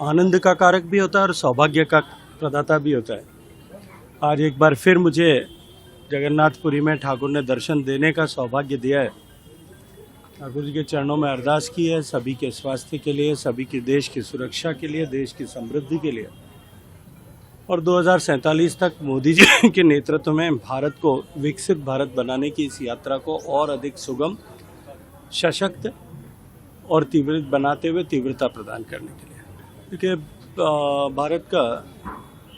आनंद का कारक भी होता है और सौभाग्य का प्रदाता भी होता है। आज एक बार फिर मुझे जगन्नाथपुरी में ठाकुर ने दर्शन देने का सौभाग्य दिया है। ठाकुर जी के चरणों में अरदास की है, सभी के स्वास्थ्य के लिए, सभी के देश की सुरक्षा के लिए, देश की समृद्धि के लिए, और 2047 तक मोदी जी के नेतृत्व में भारत को विकसित भारत बनाने की इस यात्रा को और अधिक सुगम, सशक्त और तीव्र बनाते हुए तीव्रता प्रदान करने के लिए। देखिए, भारत का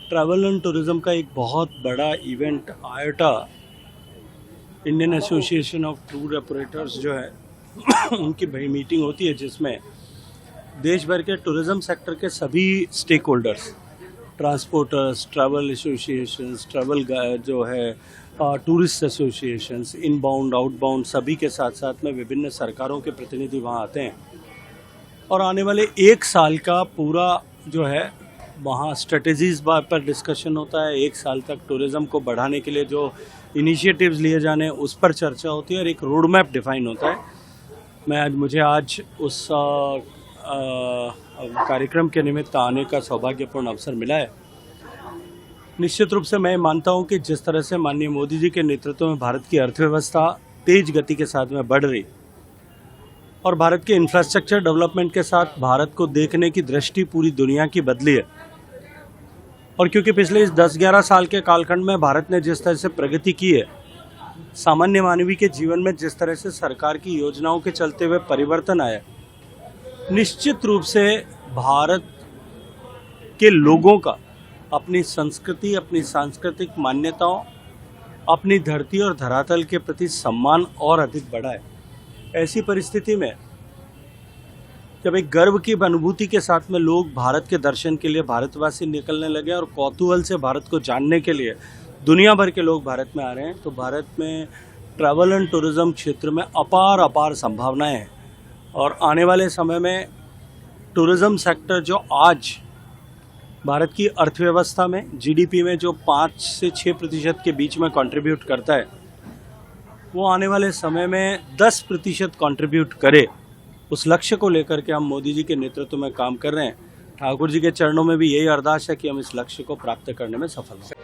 ट्रैवल एंड टूरिज़्म का एक बहुत बड़ा event iota, Indian association of tour operators जो है उनकी बड़ी मीटिंग होती है, जिसमें देश भर के टूरिज़्म सेक्टर के सभी stakeholders, transporters, travel associations, travel जो है टूरिस्ट एसोसिएशंस, इनबाउंड आउटबाउंड, सभी के साथ साथ में विभिन्न सरकारों के प्रतिनिधि वहाँ आते हैं और आने वाले एक साल का पूरा जो है वहाँ स्ट्रेटजीज पर डिस्कशन होता है। एक साल तक टूरिज़्म को बढ़ाने के लिए जो इनिशिएटिव्स लिए जाने उस पर चर्चा होती है और एक रोड मैप डिफाइन होता है। मुझे आज उस कार्यक्रम के निमित्त आने का सौभाग्यपूर्ण अवसर मिला है। निश्चित रूप से मैं मानता हूं कि जिस तरह से माननीय मोदी जी के नेतृत्व में भारत की अर्थव्यवस्था तेज गति के साथ में बढ़ रही और भारत के इंफ्रास्ट्रक्चर डेवलपमेंट के साथ भारत को देखने की दृष्टि पूरी दुनिया की बदली है। और क्योंकि पिछले इस 10-11 साल के कालखंड में भारत ने जिस तरह से प्रगति की है, सामान्य मानवीय के जीवन में जिस तरह से सरकार की योजनाओं के चलते हुए परिवर्तन आया, निश्चित रूप से भारत के लोगों का अपनी संस्कृति, अपनी सांस्कृतिक मान्यताओं, अपनी धरती और धरातल के प्रति सम्मान और अधिक बढ़ा है। ऐसी परिस्थिति में जब एक गर्व की अनुभूति के साथ में लोग भारत के दर्शन के लिए भारतवासी निकलने लगे और कौतूहल से भारत को जानने के लिए दुनिया भर के लोग भारत में आ रहे हैं, तो भारत में ट्रैवल एंड टूरिज़्म क्षेत्र में अपार संभावनाएं हैं। और आने वाले समय में टूरिज़्म सेक्टर जो आज भारत की अर्थव्यवस्था में, जीडीपी में जो 5 से 6% के बीच में कंट्रीब्यूट करता है, वो आने वाले समय में 10% कंट्रीब्यूट करे। उस लक्ष्य को लेकर के हम मोदी जी के नेतृत्व में काम कर रहे हैं। ठाकुर जी के चरणों में भी यही अरदास है कि हम इस लक्ष्य को प्राप्त करने में सफल हों।